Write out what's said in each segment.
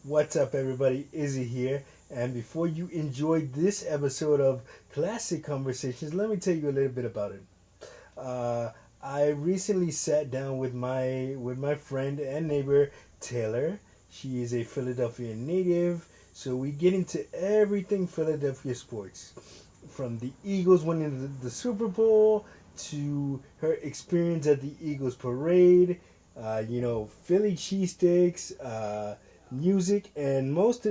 What's up, everybody? Izzy here. And before you enjoy this episode of Classic Conversations, let me tell you a little bit about it. Uh, I recently sat down with my friend and neighbor Taylor. She is a Philadelphia native, so we get into everything Philadelphia sports, from the Eagles winning the Super Bowl to her experience at the Eagles parade. Philly cheesesteaks, music, and most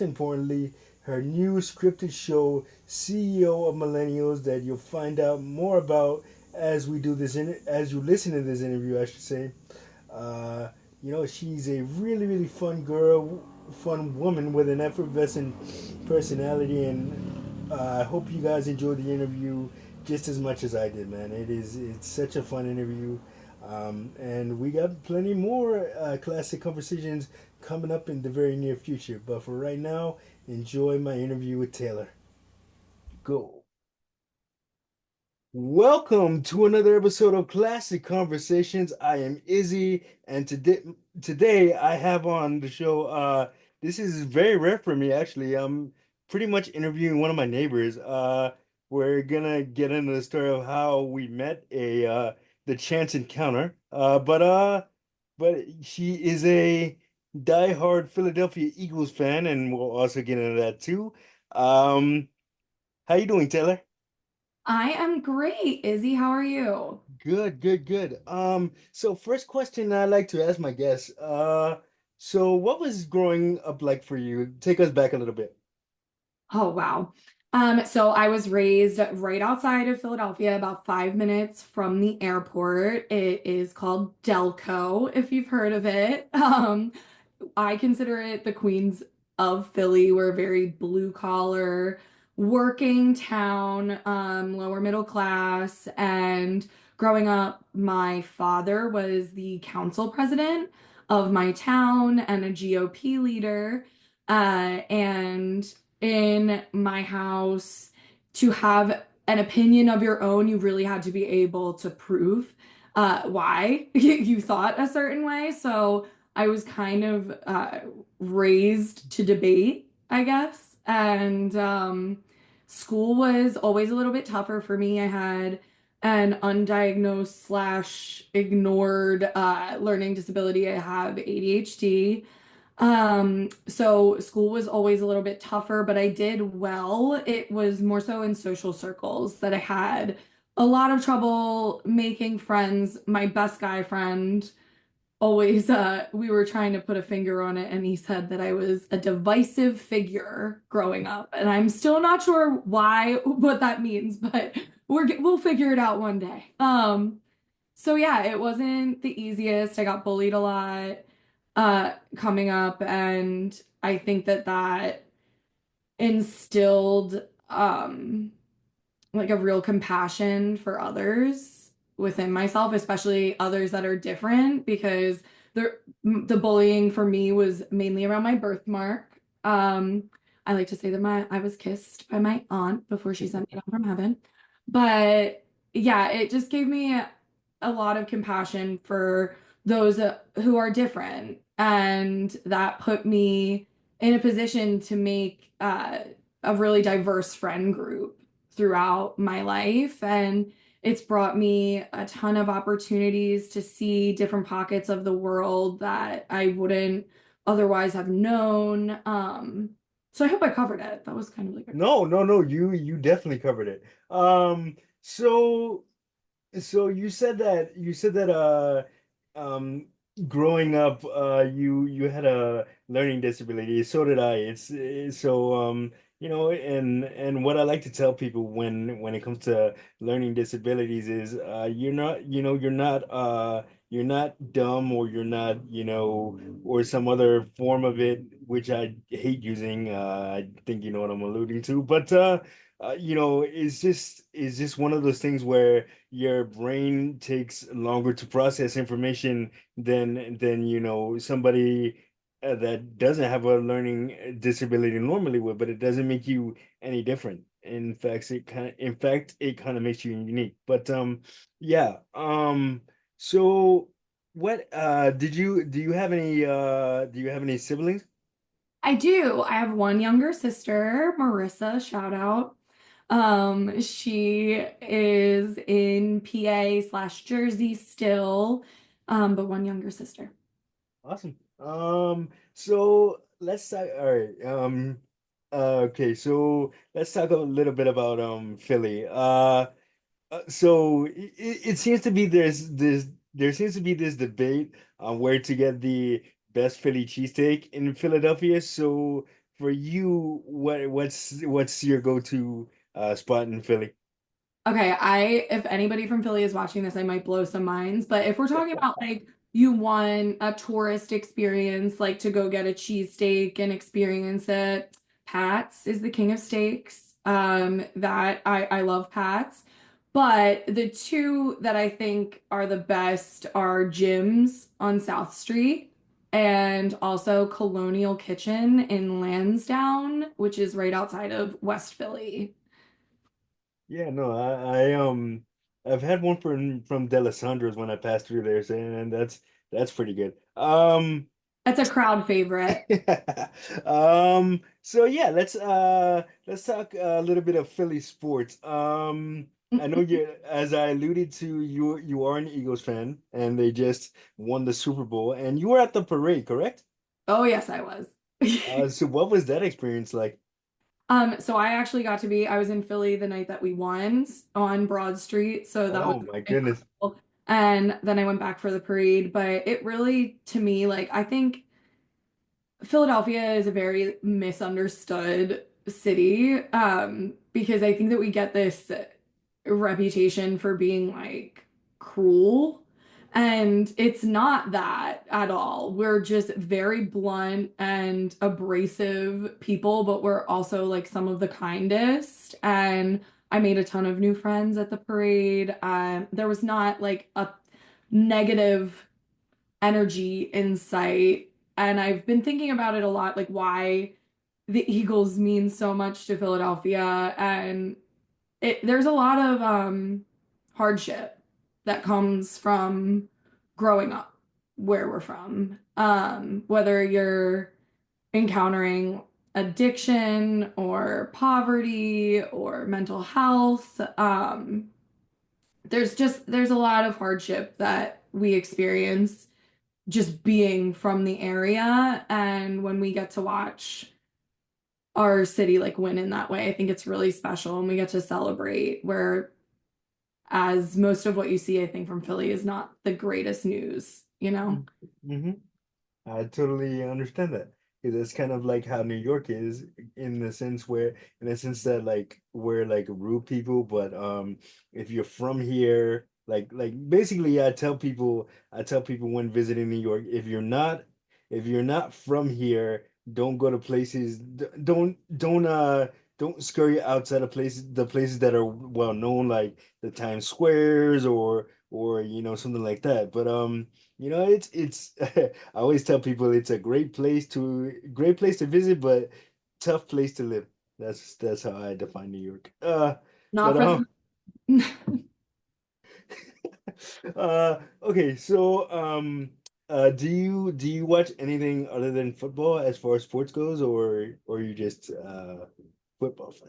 importantly, her new scripted show, CEO of Millennials, that you'll find out more about as we do this as you listen to this interview, I should say. Uh, she's a really really fun girl, fun woman with an effervescent personality, and I hope you guys enjoyed the interview just as much as I did, man. It's such a fun interview. And we got plenty more classic conversations coming up in the very near future. But for right now, enjoy my interview with Taylor. Go. Welcome to another episode of Classic Conversations. I am Izzy, and today I have on the show. This is very rare for me, actually. I'm pretty much interviewing one of my neighbors. We're gonna get into the story of how we met, a the chance encounter. But she is a diehard Philadelphia Eagles fan, and we'll also get into that too. Um, how you doing, Taylor? I am great. Izzy, how are you? Good, good, good. So first question I like to ask my guests. So what was growing up like for you? Take us back a little bit. Oh, wow. So I was raised right outside of Philadelphia, about 5 minutes from the airport. It is called Delco, if you've heard of it. I consider it the Queens of Philly. We're a very blue collar, working town, lower middle class. And growing up, my father was the council president of my town and a GOP leader. And in my house, to have an opinion of your own, you really had to be able to prove why you thought a certain way. So I was kind of raised to debate, I guess. And school was always a little bit tougher for me. I had an undiagnosed slash ignored learning disability. I have ADHD. So school was always a little bit tougher, but I did well. It was more so in social circles that I had a lot of trouble making friends. My best guy friend always we were trying to put a finger on it and he said that I was a divisive figure growing up and I'm still not sure why what that means but we'll figure it out one day. So yeah, it wasn't the easiest. I got bullied a lot coming up and I think that that instilled like a real compassion for others within myself, especially others that are different, because the bullying for me was mainly around my birthmark. I like to say that my I was kissed by my aunt before she sent me down from heaven. But yeah, it just gave me a lot of compassion for those who are different, and that put me in a position to make a really diverse friend group throughout my life. And it's brought me a ton of opportunities to see different pockets of the world that I wouldn't otherwise have known. So I hope I covered it. That was kind of like a No, no, no, you definitely covered it. So you said that um growing up you had a learning disability. So did I. And what I like to tell people when it comes to learning disabilities is you're not dumb, or you're not, or some other form of it, which I hate using. I think you know what I'm alluding to. But it's just one of those things where your brain takes longer to process information than somebody that doesn't have a learning disability normally would. But it doesn't make you any different. In fact, it kind of makes you unique. But yeah. So what do you have any siblings? I do. I have one younger sister, Marissa, shout out. She is in PA/Jersey still, but one younger sister. Awesome. So let's talk. All right. Okay. So let's talk a little bit about Philly. So it seems to be there seems to be this debate on where to get the best Philly cheesesteak in Philadelphia. So for you, what's your go-to spot in Philly? Okay, if anybody from Philly is watching this, I might blow some minds, but if we're talking about like you want a tourist experience, like to go get a cheesesteak and experience it, Pat's is the king of steaks. That I love Pat's. But the two that I think are the best are Jim's on South Street and also Colonial Kitchen in Lansdowne, which is right outside of West Philly. Yeah, no, I've had one from Delisandro's when I passed through there, so, and that's pretty good. That's a crowd favorite. So yeah, let's talk a little bit of Philly sports. I know you, as I alluded to, you are an Eagles fan, and they just won the Super Bowl, and you were at the parade, correct? Oh, yes, I was. So what was that experience like? So I was in Philly the night that we won on Broad Street, so that was Oh my goodness. incredible. And then I went back for the parade, but it really, to me, like I think Philadelphia is a very misunderstood city, because I think that we get this reputation for being like cruel, and it's not that at all. We're just very blunt and abrasive people, but we're also like some of the kindest. And I made a ton of new friends at the parade. There was not like a negative energy in sight. And I've been thinking about it a lot, like why the Eagles mean so much to Philadelphia. And there's a lot of hardship that comes from growing up where we're from. Whether you're encountering addiction or poverty or mental health, there's a lot of hardship that we experience just being from the area. And when we get to watch our city like win in that way, I think it's really special and we get to celebrate where as most of what you see, I think, from Philly is not the greatest news, you know? Mm-hmm. I totally understand that because it's kind of like how New York is in the sense that like we're like rude people, but if you're from here, like basically I tell people when visiting New York, if you're not from here, don't go to places, don't scurry outside of places the places that are well known like the Times Squares or you know something like that. But you know it's I always tell people it's a great place to visit, but tough place to live. That's how I define New York. Not But for the okay, so do you watch anything other than football as far as sports goes, or you just football fan?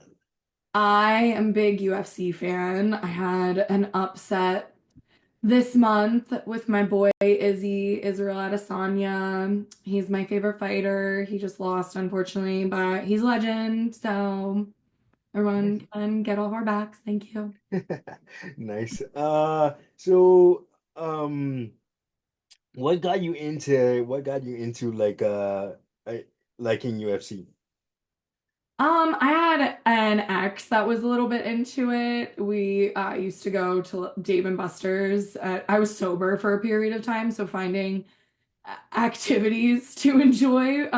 I am a big UFC fan. I had an upset this month with my boy Israel Adesanya. He's my favorite fighter. He just lost, unfortunately, but he's a legend. So everyone Nice. can get off our backs. Thank you. Nice. So what got you into like in UFC? I had an ex that was a little bit into it. We used to go to Dave and Buster's. I was sober for a period of time, so finding activities to enjoy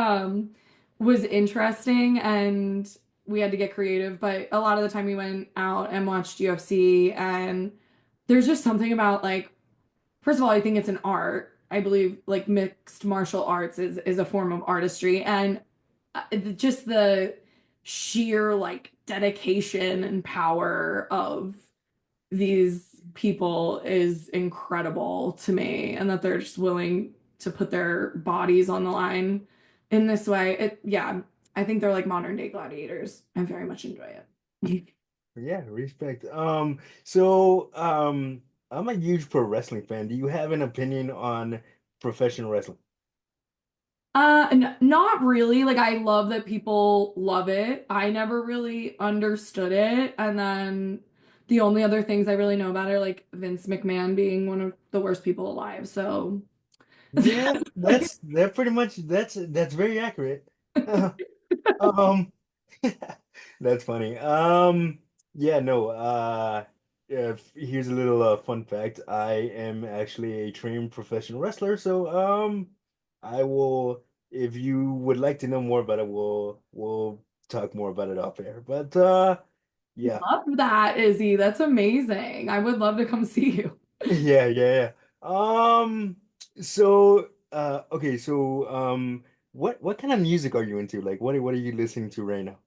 was interesting, and we had to get creative. But a lot of the time, we went out and watched UFC, and there's just something about like first of all, I think it's an art. I believe like mixed martial arts is a form of artistry, and just the sheer like dedication and power of these people is incredible to me, and that they're just willing to put their bodies on the line in this way. Yeah, I think they're like modern day gladiators. I very much enjoy it. Yeah, respect. I'm a huge pro wrestling fan. Do you have an opinion on professional wrestling? N not really. Like I love that people love it. I never really understood it. And then the only other things I really know about it are like Vince McMahon being one of the worst people alive. So Yeah, that's like that pretty much that's very accurate. Um, that's funny. Yeah, no. Here's a little fun fact. I am actually a trained professional wrestler, so I will. If you would like to know more about it, we'll talk more about it off air. But yeah, love that, Izzy. That's amazing. I would love to come see you. yeah. Okay, what kind of music are you into? Like, what are you listening to right now?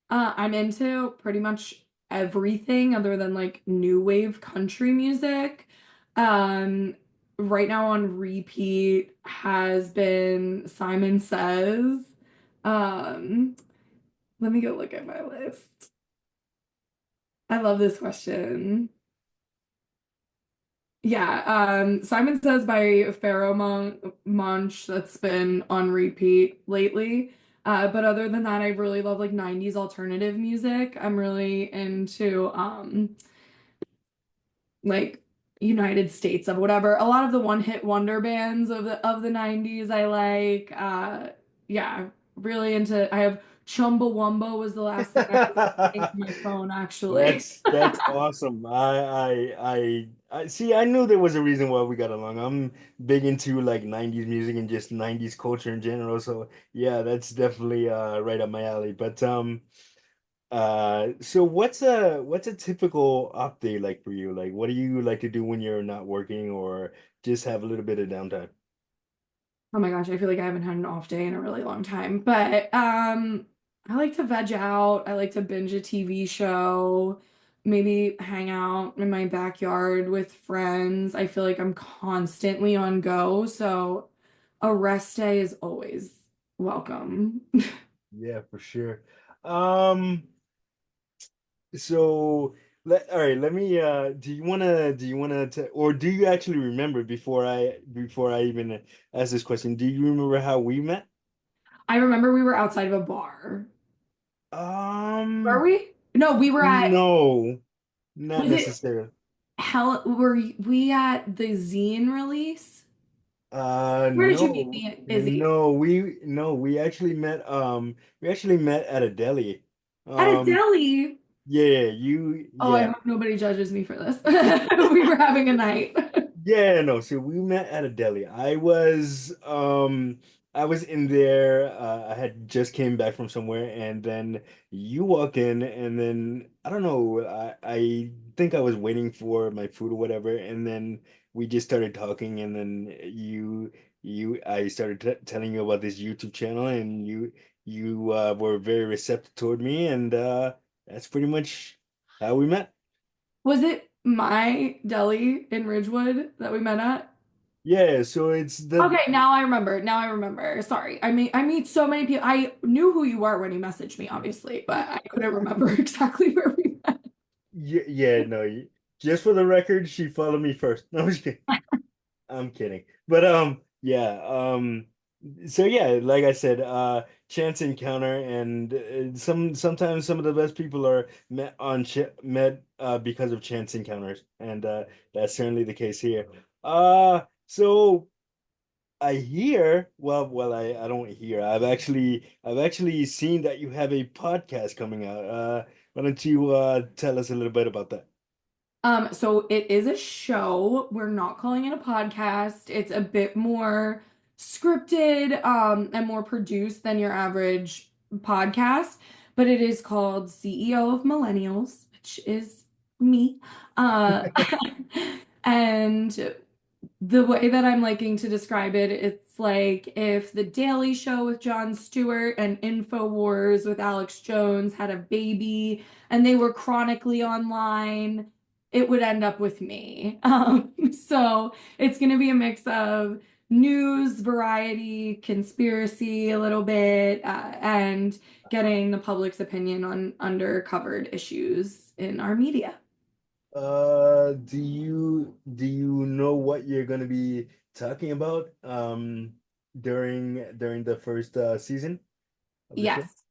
I'm into pretty much everything other than like new wave country music. Um, right now on repeat has been Simon Says. Um, Let me go look at my list. I love this question. Yeah, Simon Says by Pharaoh Monch that's been on repeat lately. But other than that, I really love like 90s alternative music. I'm really into like United States of whatever. A lot of the one-hit wonder bands of the 90s I like. Yeah, really into I have Chumbawamba was the last thing I was listening on my phone actually. That's awesome. I see. I knew there was a reason why we got along. I'm big into like '90s music and just '90s culture in general. So yeah, that's definitely right up my alley. But so what's a typical off day like for you? Like, what do you like to do when you're not working or just have a little bit of downtime? Oh my gosh, I feel like I haven't had an off day in a really long time. But I like to veg out. I like to binge a TV show, maybe hang out in my backyard with friends. I feel like I'm constantly on go, so a rest day is always welcome. Yeah, for sure. Um. So all right, let me do you wanna or do you actually remember before I even ask this question, do you remember how we met? I remember we were outside of a bar. Were Um we? No, we were at, no, not was it necessarily. were we at the zine release? Where did you meet No. me, Izzy? No, we actually met at a deli. At a Um deli. yeah, Oh, I yeah. hope nobody judges me for this. We were having a night. Yeah, no, so we met at a deli. I was in there, I had just came back from somewhere and then you walked in and then I don't know, I think I was waiting for my food or whatever and then we just started talking and then you I started t telling you about this YouTube channel and you were very receptive toward me and that's pretty much how we met. Was it my deli in Ridgewood that we met at? Yeah, so it's the Okay, now I remember. Now I remember. Sorry. I meet so many people. I knew who you were when you messaged me, obviously, but I couldn't remember exactly where we met. Yeah, no. Just for the record, she followed me first. No, I'm just kidding. I'm kidding. But yeah. So yeah, like I said, chance encounter, and sometimes some of the best people are met because of chance encounters, and that's certainly the case here. So I hear, I don't hear. I've actually seen that you have a podcast coming out. Why don't you tell us a little bit about that? So it is a show. We're not calling it a podcast. It's a bit more scripted, and more produced than your average podcast, but it is called CEO of Millennials, which is me. Uh, and the way that I'm liking to describe it, it's like if The Daily Show with Jon Stewart and InfoWars with Alex Jones had a baby and they were chronically online, it would end up with me. So it's going to be a mix of news, variety, conspiracy a little bit, and getting the public's opinion on undercovered issues in our media. Do you know what you're gonna be talking about during the first season of the show? Yes.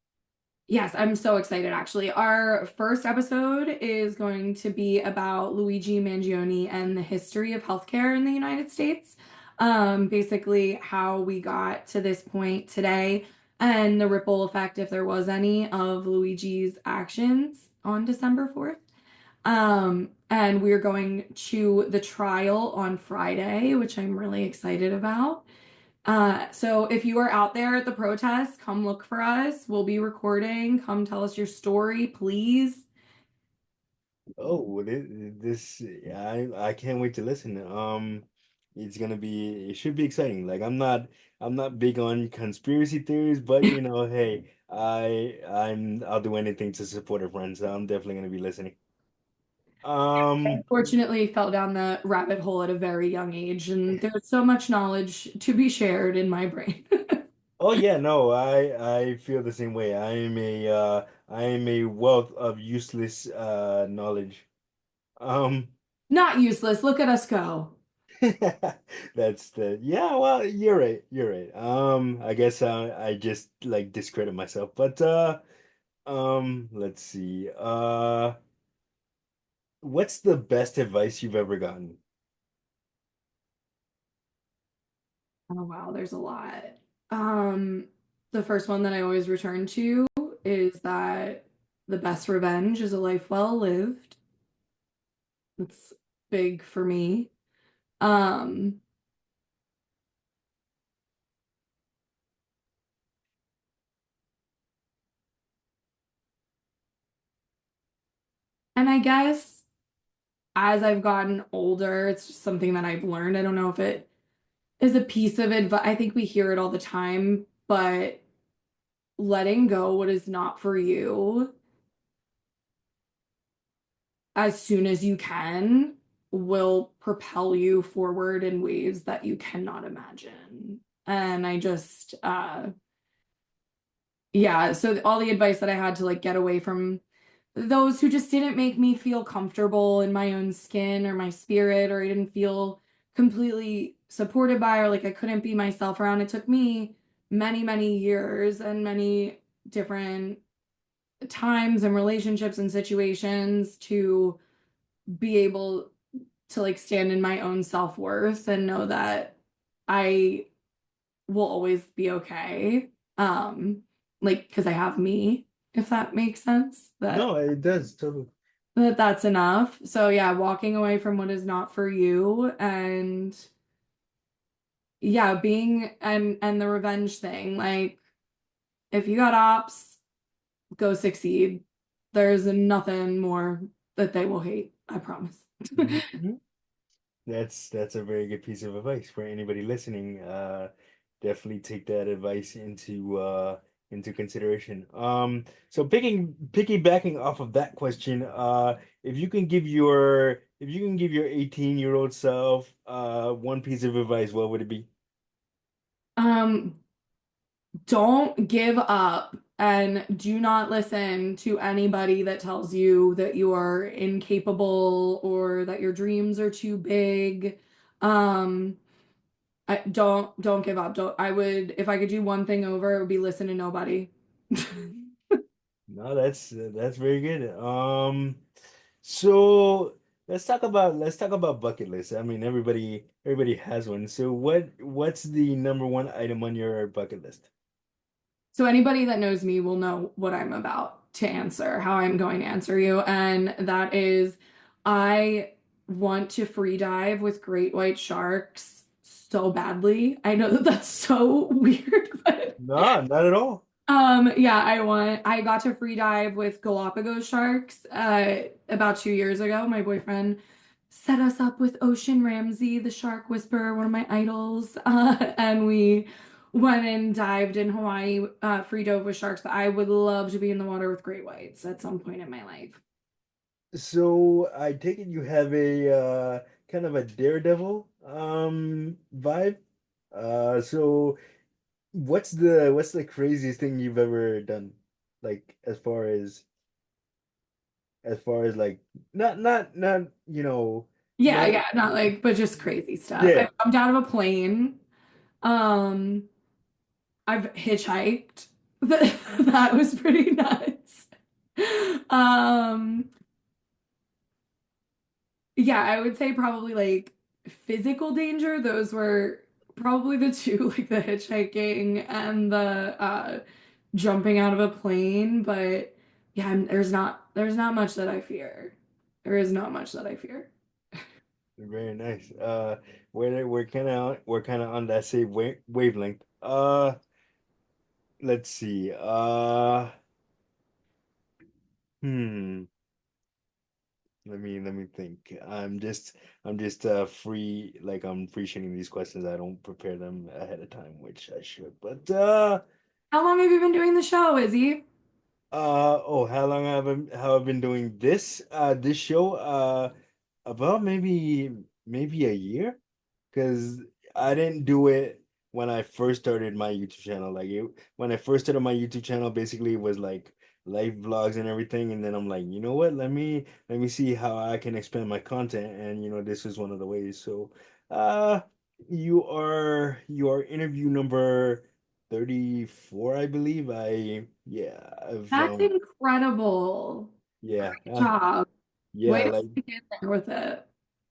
Yes, I'm so excited actually. Our first episode is going to be about Luigi Mangione and the history of healthcare in the United States. Basically how we got to this point today and the ripple effect, if there was any, of Luigi's actions on December 4th. And we're going to the trial on Friday, which I'm really excited about. So if you are out there at the protest, come look for us. We'll be recording. Come tell us your story, please. Oh, this I can't wait to listen. It should be exciting. Like I'm not big on conspiracy theories, but hey, I'll do anything to support a friend, so I'm definitely gonna be listening. Um, Fortunately, fell down the rabbit hole at a very young age, and there's so much knowledge to be shared in my brain. oh yeah, no, I feel the same way. I am a wealth of useless knowledge. Um, Not useless. Look at us go. yeah, well, you're right. You're right. I guess I just like discredit myself. But let's see. What's the best advice you've ever gotten? Oh wow, there's a lot. Um, the first one that I always return to is that the best revenge is a life well lived. It's big for me. Um, and I guess as I've gotten older, it's just something that I've learned. I don't know if it is a piece of advice. I think we hear it all the time, but letting go what is not for you as soon as you can will propel you forward in ways that you cannot imagine. And I just, yeah, so all the advice that I had to like get away from those who just didn't make me feel comfortable in my own skin or my spirit, or I didn't feel completely supported by, or like I couldn't be myself around. It took me many, many years and many different times and relationships and situations to be able to like stand in my own self-worth and know that I will always be okay. Like because I have me, if that makes sense. No, it does totally. That's enough. So yeah, walking away from what is not for you and yeah, being and the revenge thing. Like if you got ops, go succeed. There's nothing more that they will hate, I promise. Mhm. That's a very good piece of advice for anybody listening. Definitely take that advice into consideration. So piggybacking off of that question, if you can give your 18-year-old self one piece of advice, what would it be? Um, don't give up and do not listen to anybody that tells you that you are incapable or that your dreams are too big. Um, don't give up. Don't I would if I could do one thing over, it would be listen to nobody. No, that's very good. So let's talk about bucket list. I mean, everybody has one. So what's the number one item on your bucket list? So anybody that knows me will know what I'm about to answer, how I'm going to answer you, and that is I want to free dive with great white sharks so badly. I know that that's so weird, but No, not at all. yeah, I got to free dive with Galapagos sharks about 2 years ago. My boyfriend set us up with Ocean Ramsey, the shark whisperer, one of my idols. And we went and dived in Hawaii, free dove with sharks, but I would love to be in the water with great whites at some point in my life. So I take it you have a kind of a daredevil vibe. So what's the craziest thing you've ever done? Like as far as like not Yeah, not yeah, not like, but just crazy stuff. I yeah. jumped out of a plane. Um, I've hitchhiked. That was pretty nuts. Um, yeah, I would say probably like physical danger. Those were probably the two, like the hitchhiking and the jumping out of a plane. But yeah, there's not much that I fear. There is not much that I fear. Very nice. We're kind of on that same wavelength. Let's see. Hmm. Let me think. I'm just free like I'm free shooting these questions. I don't prepare them ahead of time, which I should. But How long have you been doing the show, Izzy? oh, how I've been doing this show about maybe a year, because I didn't do it when I first started my YouTube channel. When I first started my YouTube channel, basically it was like life vlogs and everything, and then I'm like, you know what? Let me see how I can expand my content, and this is one of the ways. So, uh, you are interview number 34, I believe. I've That's incredible. yeah, Great job. Way yeah, to like stick in there with it.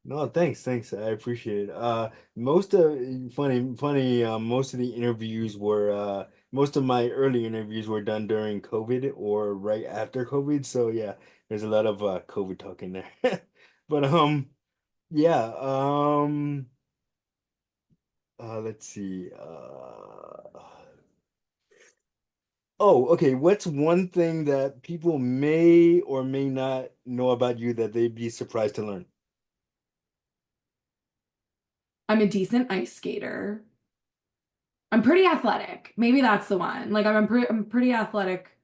no, thanks. I appreciate it. Most of funny. Most of the interviews were most of my early interviews were done during COVID or right after COVID. So yeah, there's a lot of COVID talk in there. But yeah. Let's see. Oh, okay. What's one thing that people may or may not know about you that they'd be surprised to learn? I'm a decent ice skater. I'm pretty athletic. Maybe that's the one. Like I'm a pretty athletic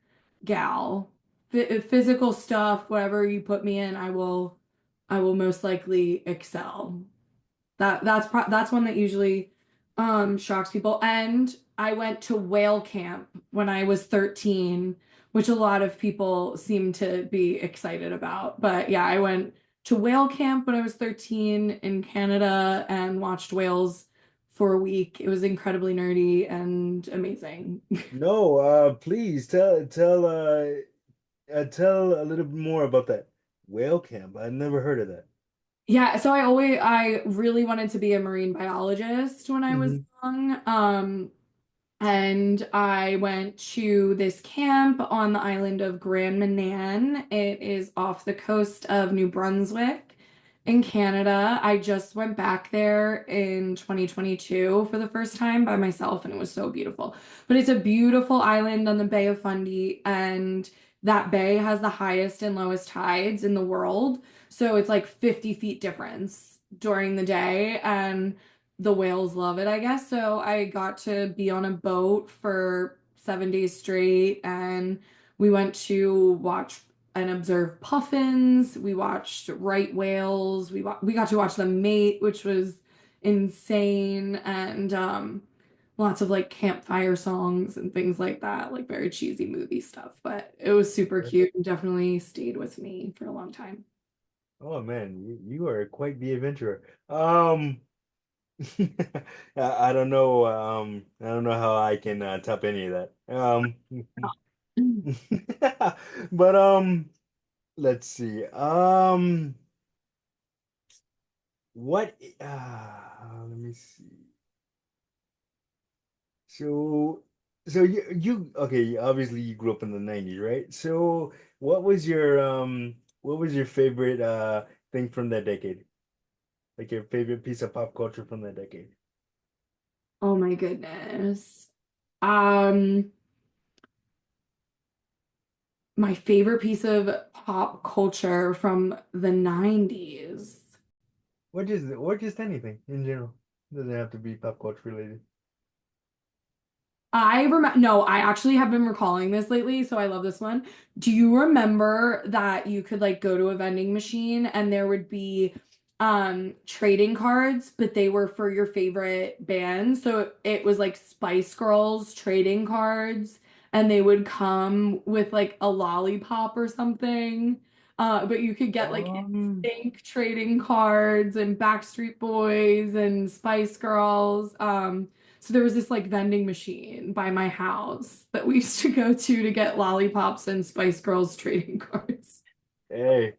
gal. Physical stuff, whatever you put me in, I will most likely excel. That's one that usually shocks people. And I went to whale camp when I was 13, which a lot of people seem to be excited about. But yeah, I went to whale camp when I was 13 in Canada and watched whales for a week. It was incredibly nerdy and amazing. No, please tell a little bit more about that whale camp. I never heard of that. Yeah, so I really wanted to be a marine biologist when I was Hmm. young. And I went to this camp on the island of Grand Manan. It is off the coast of New Brunswick in Canada. I just went back there in 2022 for the first time by myself, and it was so beautiful. But it's a beautiful island on the Bay of Fundy, and that bay has the highest and lowest tides in the world. So it's like 50 feet difference during the day. And the whales love it, I guess. So I got to be on a boat for 7 days straight, and we went to watch and observe puffins. We watched right whales. We got to watch them mate, which was insane, and lots of like campfire songs and things like that, like very cheesy movie stuff. But it was super cute and definitely stayed with me for a long time. Oh man, you are quite the adventurer. I don't know how I can top any of that. But let's see. What? Let me see. So, you okay? Obviously, you grew up in the 90s, right? So, what was your favorite thing from that decade? Like your favorite piece of pop culture from that decade? Oh my goodness. Um, my favorite piece of pop culture from the 90s. Or just anything in general. Doesn't have to be pop culture related. I remember, no, I actually have been recalling this lately, so I love this one. Do you remember that you could like go to a vending machine and there would be trading cards, but they were for your favorite band. So it was like Spice Girls trading cards, and they would come with like a lollipop or something. But you could get like Um, NSYNC trading cards and Backstreet Boys and Spice Girls. So there was this like vending machine by my house that we used to go to get lollipops and Spice Girls trading cards. hey,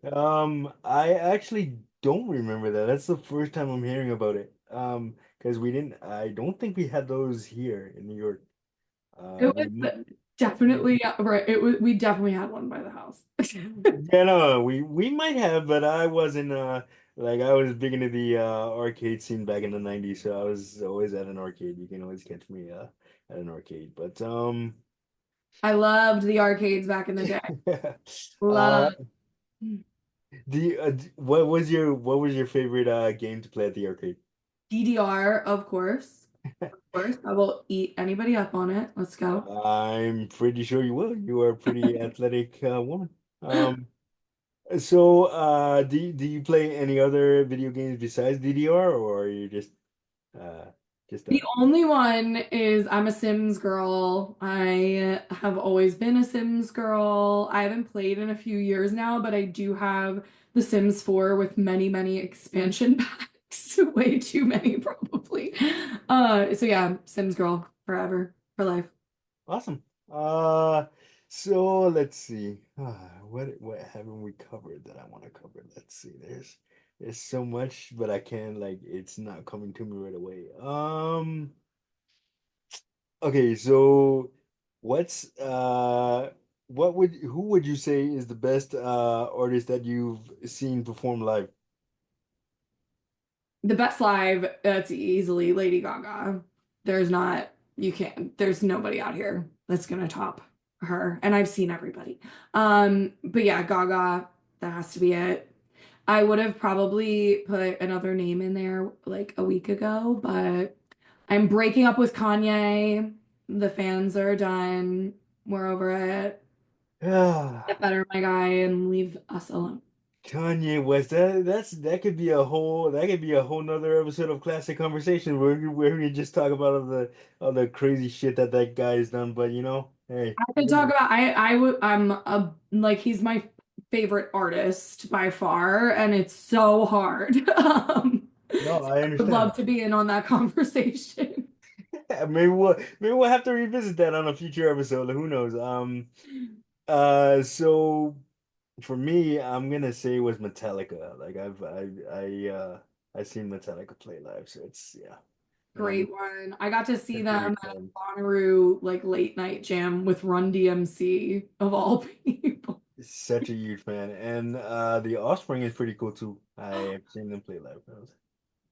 I actually don't remember that. That's the first time I'm hearing about it. Because I don't think we had those here in New York. It We, was definitely right. It was we definitely had one by the house. yeah, no, we might have, but I wasn't like I was big into the arcade scene back in the 90s, so I was always at an arcade. You can always catch me at an arcade. But I loved the arcades back in the day. uh Love what was your favorite game to play at the arcade? DDR, of course. Of course. I will eat anybody up on it. Let's go. I'm pretty sure you will. You are a pretty athletic woman. Um so do you play any other video games besides DDR, or are you uh just The that? only one is I'm a Sims girl. I have always been a Sims girl. I haven't played in a few years now, but I do have the Sims 4 with many, many expansion packs. Way too many, probably. So yeah, Sims girl forever, for life. Awesome. Uh, so let's see. What haven't we covered that I want to cover? Let's see. There's so much, but I can't like it's not coming to me right away. Okay, so what's who would you say is the best artist that you've seen perform live? The best live, that's easily Lady Gaga. There's not, you can't, there's nobody out here that's gonna top her. And I've seen everybody. But yeah, Gaga, that has to be it. I would have probably put another name in there like a week ago, but I'm breaking up with Kanye. The fans are done. We're over it. Get better, my guy, and leave us alone. Kanye West, that could be a whole nother episode of Classic Conversation where we just talk about all the crazy shit that that guy has done. But hey, I could talk about I would I'm a like he's my favorite artist by far, and it's so hard. no, I I would understand. love to be in on that conversation. Maybe we'll have to revisit that on a future episode. Who knows? So for me, I'm gonna say it was Metallica. Like I seen Metallica play live, so it's yeah, and I'm Great one. I got to see such a them huge at fan. a Bonnaroo like late night jam with Run DMC of all people. Such a huge fan. And the Offspring is pretty cool too. I have seen them play live.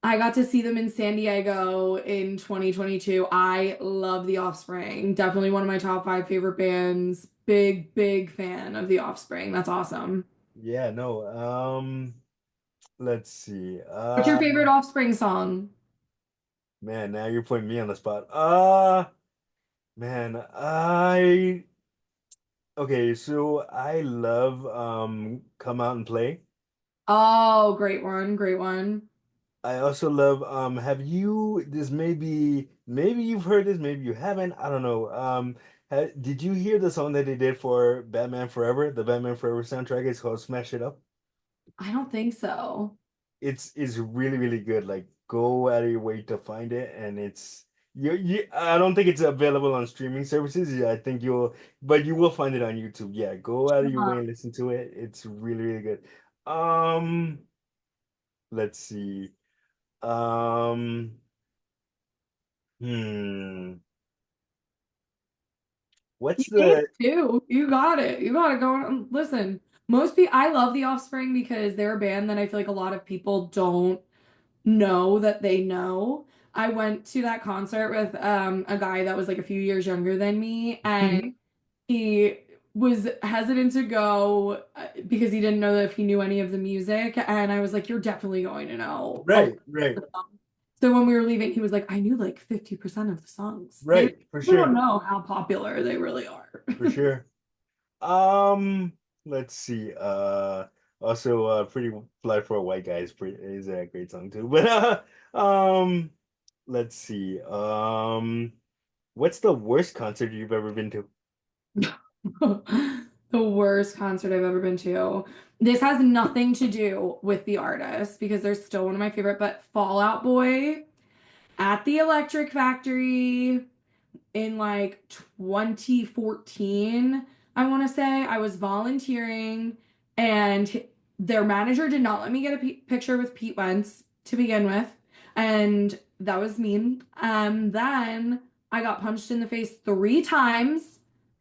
I got to see them in San Diego in 2022. I love The Offspring. Definitely one of my top five favorite bands. Big, big fan of The Offspring. That's awesome. Yeah, no. Let's see. What's your favorite Offspring song? Man, now you're putting me on the spot. Man, okay, so I love Come Out and Play. Oh, great one, great one. I also love have you this maybe you've heard this, maybe you haven't, I don't know. Did you hear the song that they did for Batman Forever? The Batman Forever soundtrack is called Smash It Up. I don't think so. It's really really good. Like go out of your way to find it, and it's you I don't think it's available on streaming services. Yeah, I think but you will find it on YouTube. Yeah, go out of your way Uh, and listen to it. It's really really good. Um, let's see. Um, hmm. You What's can the too. You got it. You got it going. Listen, most people, I love The Offspring because they're a band that I feel like a lot of people don't know that they know. I went to that concert with a guy that was like a few years younger than me, and Mhm. he was hesitant to go because he didn't know if he knew any of the music. And I was like, "You're definitely going to know a lot Right, of right, the songs." So when we were leaving, he was like, "I knew like 50% of the songs. They right, for People don't sure, know how popular they really are." for sure. Um, let's see. Also, Pretty Fly for a White Guy is a great song too. But um, let's see. What's the worst concert you've ever been to? The worst concert I've ever been to. This has nothing to do with the artist because they're still one of my favorite, but Fall Out Boy at the Electric Factory in like 2014, I want to say. I was volunteering and their manager did not let me get a picture with Pete Wentz to begin with. And that was mean. Then I got punched in the face 3 times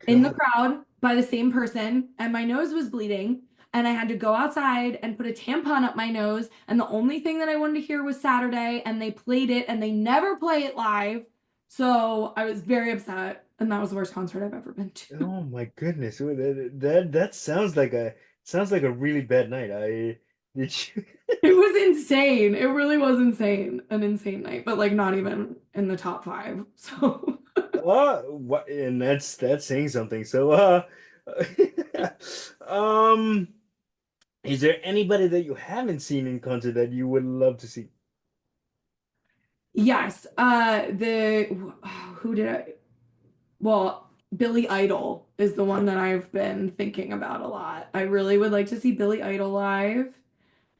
in the God. crowd by the same person, and my nose was bleeding. And I had to go outside and put a tampon up my nose. And the only thing that I wanted to hear was Saturday, and they played it, and they never play it live. So I was very upset, and that was the worst concert I've ever been to. Oh my goodness. That sounds like a really bad night. I did you It was insane. It really was insane. An insane night, but like not even in the top five. So what and that's saying something. So um is there anybody that you haven't seen in concert that you would love to see? yes, the who did I? Well, Billy Idol is the one that I've been thinking about a lot. I really would like to see Billy Idol live.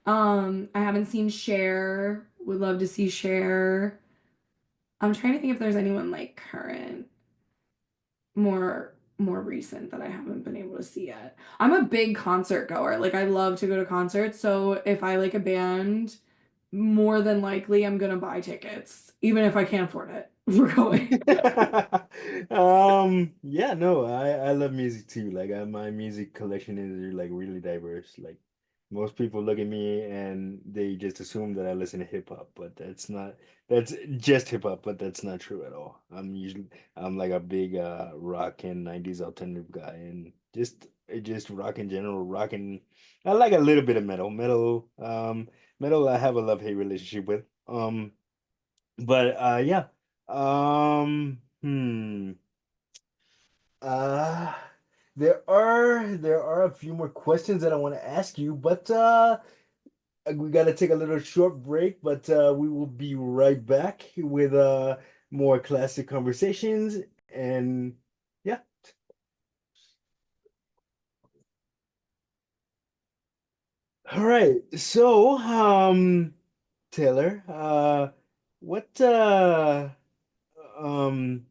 I haven't seen Cher. Would love to see Cher. I'm trying to think if there's anyone like current, more recent that I haven't been able to see yet. I'm a big concert goer. Like I love to go to concerts, so if I like a band, more than likely I'm gonna buy tickets, even if I can't afford it. We're going. Yeah, no, I love music too. Like my music collection is like really diverse. Like most people look at me and they just assume that I listen to hip hop, but that's just hip hop, but that's not true at all. I'm like a big rock and 90s alternative guy and just rock in general, rock and I like a little bit of metal. Metal I have a love-hate relationship with. But yeah. Hmm. Uh there are a few more questions that I want to ask you, but we gotta take a little short break, but we will be right back with more classic conversations and yeah. All right. So, Taylor, what um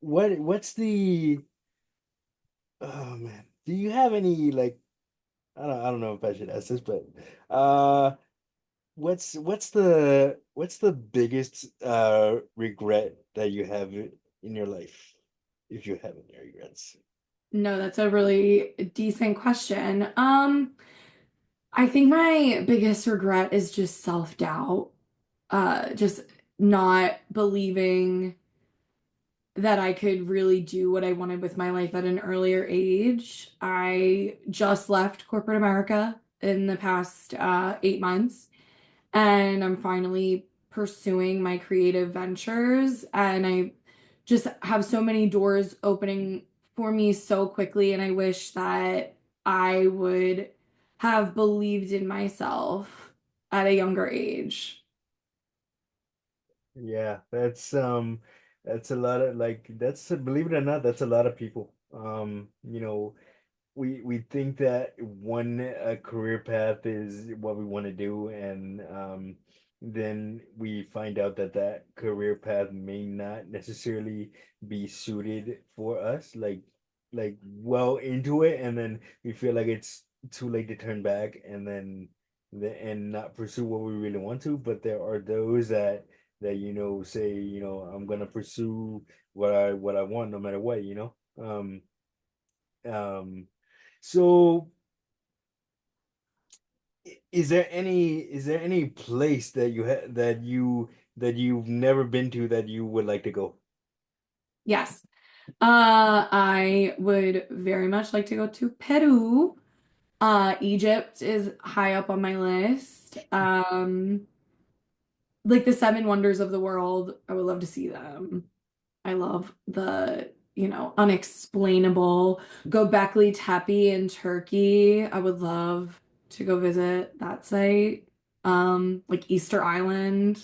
what's the oh man. Do you have any like I don't know if I should ask this, but uh what's the biggest regret that you have in your life, if you have any regrets? No, that's a really decent question. I think my biggest regret is just self-doubt. Just not believing that I could really do what I wanted with my life at an earlier age. I just left corporate America in the past 8 months, and I'm finally pursuing my creative ventures. And I just have so many doors opening for me so quickly. And I wish that I would have believed in myself at a younger age. Yeah, that's a lot of like that's believe it or not, that's a lot of people. We think that one career path is what we want to do, and then we find out that that career path may not necessarily be suited for us, like well into it, and then we feel like it's too late to turn back, and then and not pursue what we really want to. But there are those that say I'm gonna pursue what I want no matter what. Um, so is there any place that you've never been to that you would like to go? Yes. I would very much like to go to Peru. Egypt is high up on my list. Like the seven wonders of the world, I would love to see them. I love the, unexplainable Göbekli Tepe in Turkey. I would love. to go visit that site. Like Easter Island.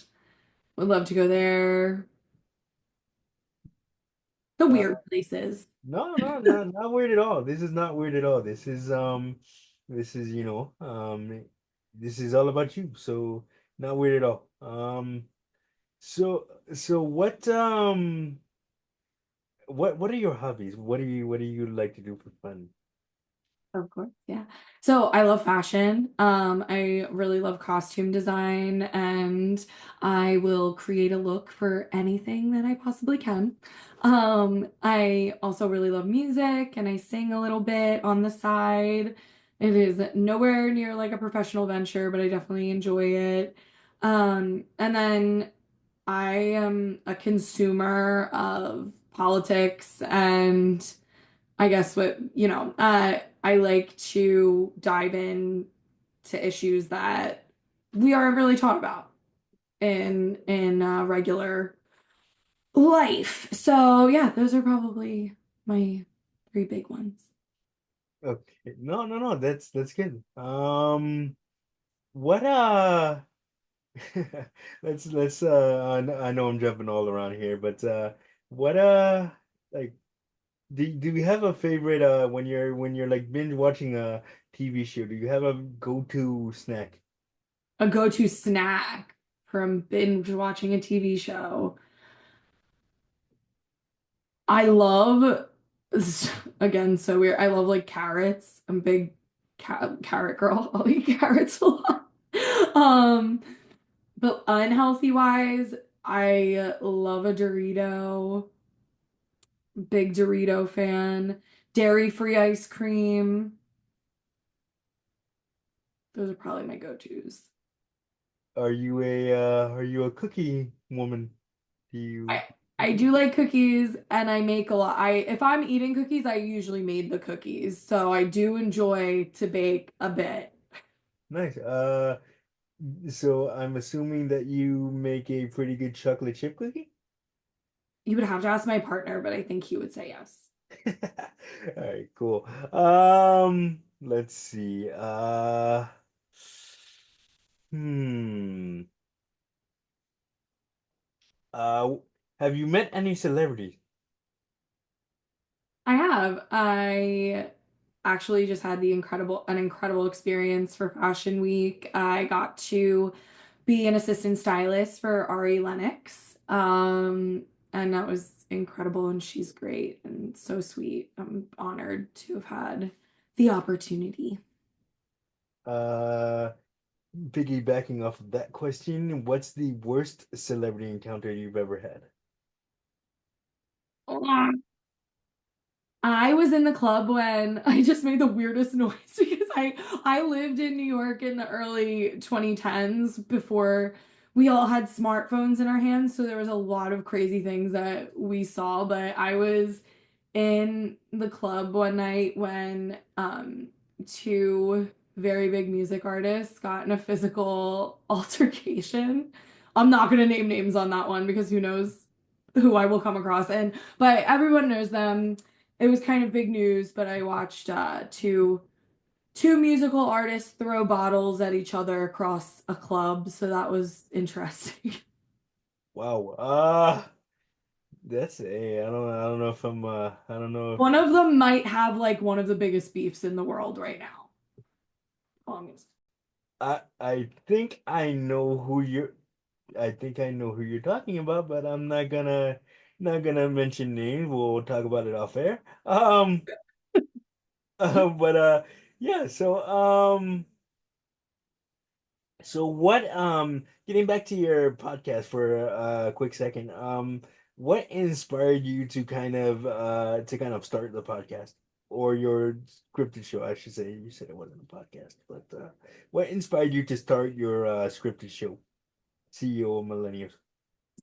Would love to go there. The Uh, weird places. no, no, not weird at all. This is not weird at all. This is this is all about you. So not weird at all. So what are your hobbies? What do you like to do for fun? Of course, yeah. So I love fashion. I really love costume design, and I will create a look for anything that I possibly can. I also really love music, and I sing a little bit on the side. It is nowhere near like a professional venture, but I definitely enjoy it. And then I am a consumer of politics and I guess I like to dive in to issues that we aren't really taught about in regular life. So yeah, those are probably my three big ones. Okay. No, no, no. That's good. What let's I know I'm jumping all around here, but what like do you have a favorite when you're like binge watching a TV show, do you have a go-to snack? A go-to snack from binge watching a TV show. I love, again, so weird. I love like carrots. I'm a big carrot girl. I'll eat carrots a lot. Um, but unhealthy wise, I love a Dorito. Big Dorito fan. Dairy-free ice cream. Those are probably my go-tos. Are you a cookie woman? Do you I I do like cookies and I make a lot. I if I'm eating cookies, I usually made the cookies. So I do enjoy to bake a bit. nice. So I'm assuming that you make a pretty good chocolate chip cookie? You would have to ask my partner, but I think he would say yes. All right, cool. Let's see. Hmm. Uh, have you met any celebrities? I have. I actually just had an incredible experience for Fashion Week. I got to be an assistant stylist for Ari Lennox. And that was incredible and she's great and so sweet. I'm honored to have had the opportunity. Uh, Piggybacking off of that question, what's the worst celebrity encounter you've ever had? I was in the club when I just made the weirdest noise because I lived in New York in the early 2010s before we all had smartphones in our hands, so there was a lot of crazy things that we saw, but I was in the club one night when two very big music artists got in a physical altercation. I'm not going to name names on that one because who knows who I will come across and but everyone knows them. It was kind of big news, but I watched two musical artists throw bottles at each other across a club, so that was interesting. Wow. That's a I don't know if I don't know if One of them might have like one of the biggest beefs in the world right now. Longest. I think I think I know who you're talking about, but I'm not gonna mention names. We'll talk about it off air. But yeah, so what getting back to your podcast for a quick second, what inspired you to kind of start the podcast or your scripted show, I should say. You said it wasn't a podcast, but what inspired you to start your scripted show, CEO of Millennials?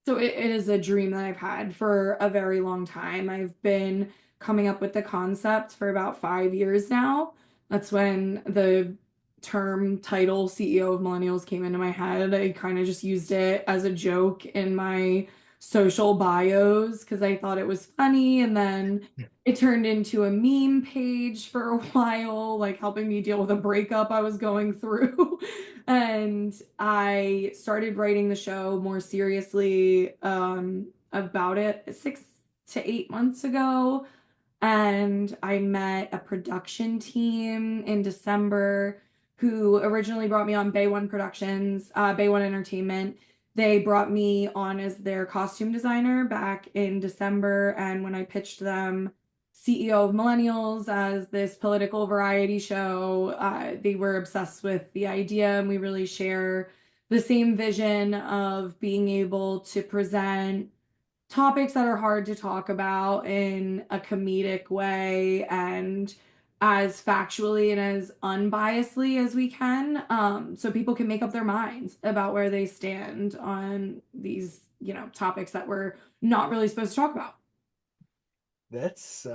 So it is a dream that I've had for a very long time. I've been coming up with the concept for about 5 years now. That's when the term title CEO of Millennials came into my head. I kind of just used it as a joke in my social bios because I thought it was funny. And then it turned into a meme page for a while, like helping me deal with a breakup I was going through. And I started writing the show more seriously about it 6 to 8 months ago. And I met a production team in December who originally brought me on Bay One Productions, Bay One Entertainment. They brought me on as their costume designer back in December. And when I pitched them CEO of Millennials as this political variety show, they were obsessed with the idea. And we really share the same vision of being able to present topics that are hard to talk about in a comedic way and as factually and as unbiasedly as we can, so people can make up their minds about where they stand on these, topics that we're not really supposed to talk about. That's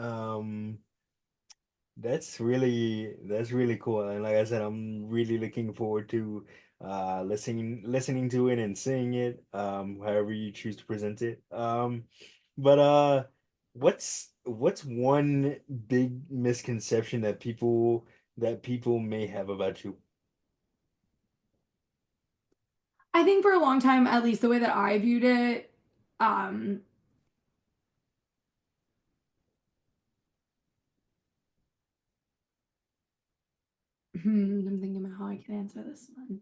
that's really cool. And like I said, I'm really looking forward to listening to it and seeing it, however you choose to present it. But what's one big misconception that people may have about you? I think for a long time, at least the way that I viewed it, um, I'm thinking about how I can answer this one.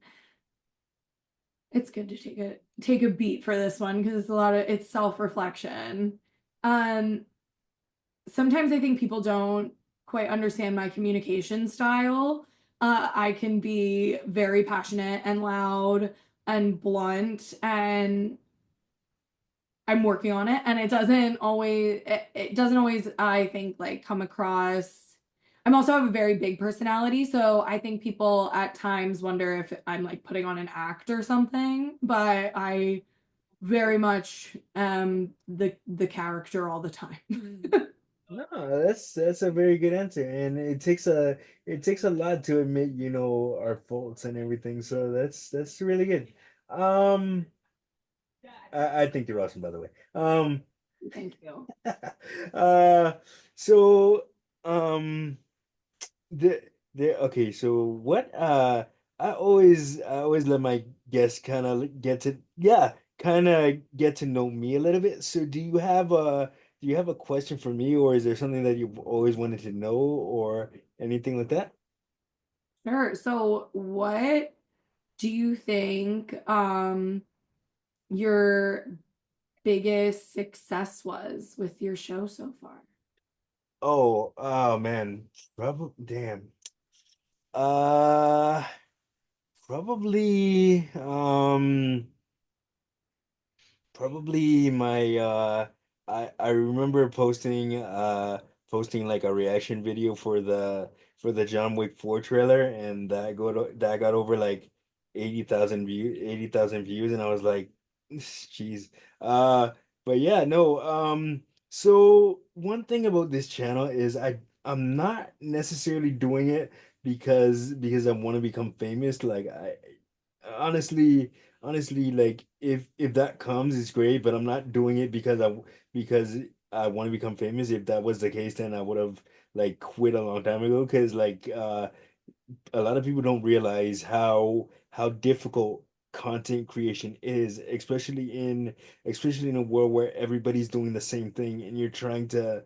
It's good to take a beat for this one because it's self-reflection. Um, Sometimes I think people don't quite understand my communication style. I can be very passionate and loud and blunt, and I'm working on it. And it doesn't always, I think, like come across. I'm also have a very big personality, so I think people at times wonder if I'm like putting on an act or something. But I very much the character all the time. No, that's a very good answer, and it takes a lot to admit, our faults and everything. So that's really good. Um, I think you're awesome, by the way. Thank you. uh, so um, the okay. So what? I always let my guests kind of get to know me a little bit. So do you have a question for me, or is there something that you've always wanted to know, or anything like that? Sure. So, what do you think your biggest success was with your show so far? Oh man, probably damn. Uh, probably Probably my I remember posting like a reaction video for the John Wick 4 trailer, and that got over like 80,000 views, and I was like, jeez. Uh but yeah, no, so one thing about this channel is I'm not necessarily doing it because I want to become famous. Like I honestly honestly, like if that comes, it's great, but I'm not doing it because I want to become famous. If that was the case, then I would have like quit a long time ago. Because like a lot of people don't realize how difficult content creation is, especially in a world where everybody's doing the same thing, and you're trying to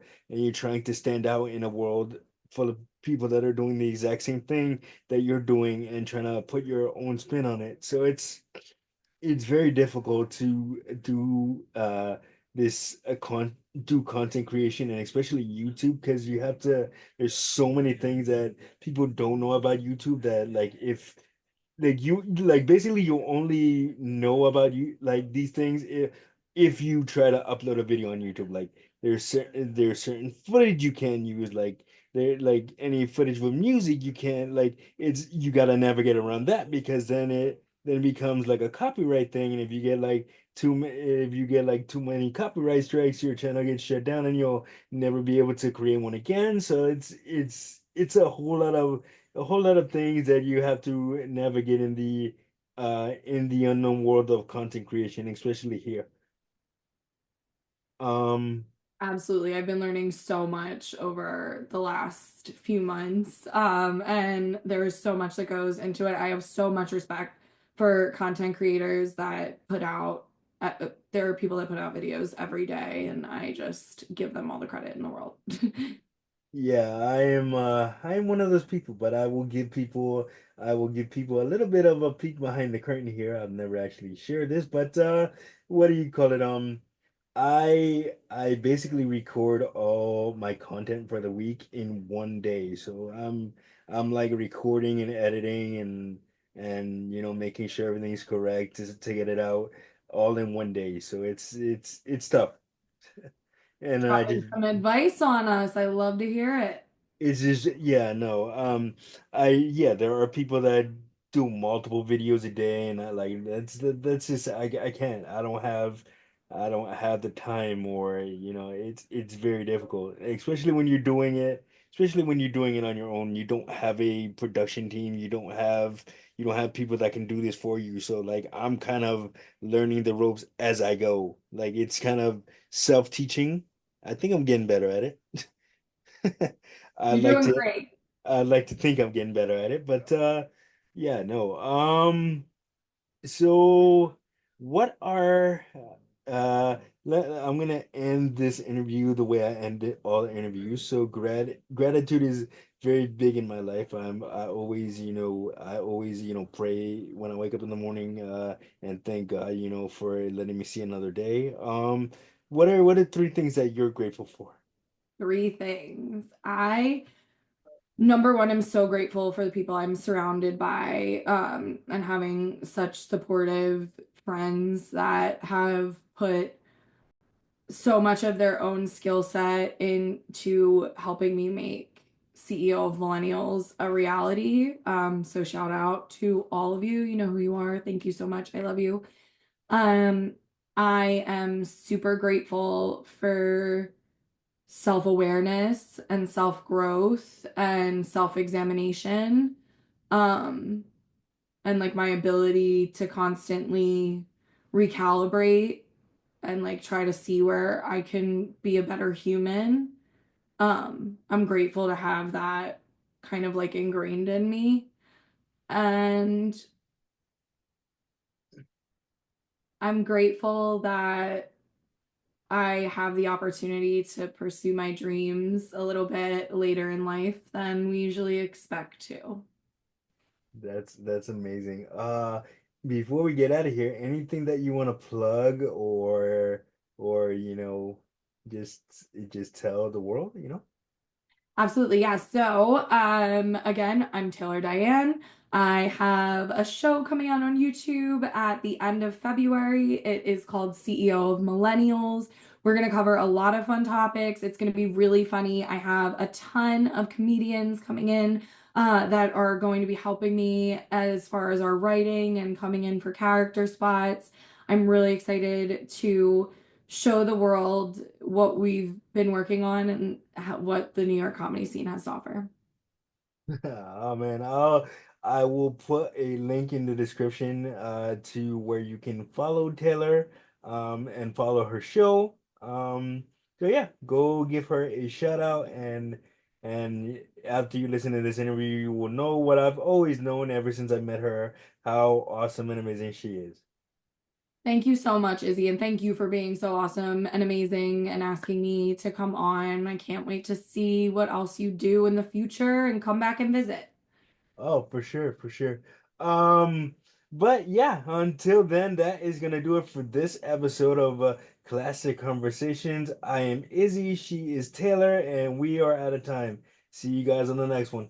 stand out in a world full of people that are doing the exact same thing that you're doing, and trying to put your own spin on it. So it's very difficult to this do content creation, and especially YouTube, because there's so many things that people don't know about YouTube, that like if like you like basically you only know about you like these things if you try to upload a video on YouTube. Like there's certain footage you can use, like like any footage with music you can't, like you gotta navigate around that, because then it becomes like a copyright thing, and if you get like too many copyright strikes, your channel gets shut down, and you'll never be able to create one again. So it's a whole lot of things that you have to navigate in the unknown world of content creation, especially here. Um, Absolutely. I've been learning so much over the last few months. And there's so much that goes into it. I have so much respect for content creators that put out, there are people that put out videos every day, and I just give them all the credit in the world. yeah, I am one of those people, but I will give people a little bit of a peek behind the curtain here. I've never actually shared this, but what do you call it? I basically record all my content for the week in one day. So I'm like recording and editing and making sure everything's correct to get it out all in one day. So it's tough. And then I Dropping just some advice on us. I love to hear it. it's just yeah, no. Yeah, there are people that do multiple videos a day, and I like that's just I can't. I don't have the time, or it's very difficult, especially when you're doing it. Especially when you're doing it on your own, you don't have a production team. You don't have people that can do this for you. So like I'm kind of learning the ropes as I go. Like it's kind of self-teaching. I think I'm getting better at it. I'd You're like doing to great. I'd like to think I'm getting better at it, but yeah, no. So what are I'm gonna end this interview the way I ended all the interviews. So gratitude is very big in my life. I always, pray when I wake up in the morning and thank God, for letting me see another day. What are three things that you're grateful for? Three things. Number one, I'm so grateful for the people I'm surrounded by, and having such supportive friends that have put so much of their own skill set into helping me make CEO of Millennials a reality. So shout out to all of you. You know who you are. Thank you so much. I love you. Um, I am super grateful for self-awareness and self-growth and self-examination, um and like my ability to constantly recalibrate and like try to see where I can be a better human. I'm grateful to have that kind of like ingrained in me, and I'm grateful that I have the opportunity to pursue my dreams a little bit later in life than we usually expect to. That's amazing. Before we get out of here, anything that you want to plug or just just tell the world? Absolutely, yeah. So, again, I'm Taylor Diane. I have a show coming out on YouTube at the end of February. It is called CEO of Millennials. We're going to cover a lot of fun topics. It's going to be really funny. I have a ton of comedians coming in that are going to be helping me as far as our writing and coming in for character spots. I'm really excited to show the world what we've been working on and what the New York comedy scene has to offer. Oh man, I will put a link in the description to where you can follow Taylor and follow her show. So yeah, go give her a shout out and after you listen to this interview, you will know what I've always known ever since I met her, how awesome and amazing she is. Thank you so much, Izzy, and thank you for being so awesome and amazing and asking me to come on. I can't wait to see what else you do in the future and come back and visit. Oh, for sure, for sure. Um, but yeah, until then, that is gonna do it for this episode of Classic Conversations. I am Izzy, she is Taylor, and we are out of time. See you guys on the next one.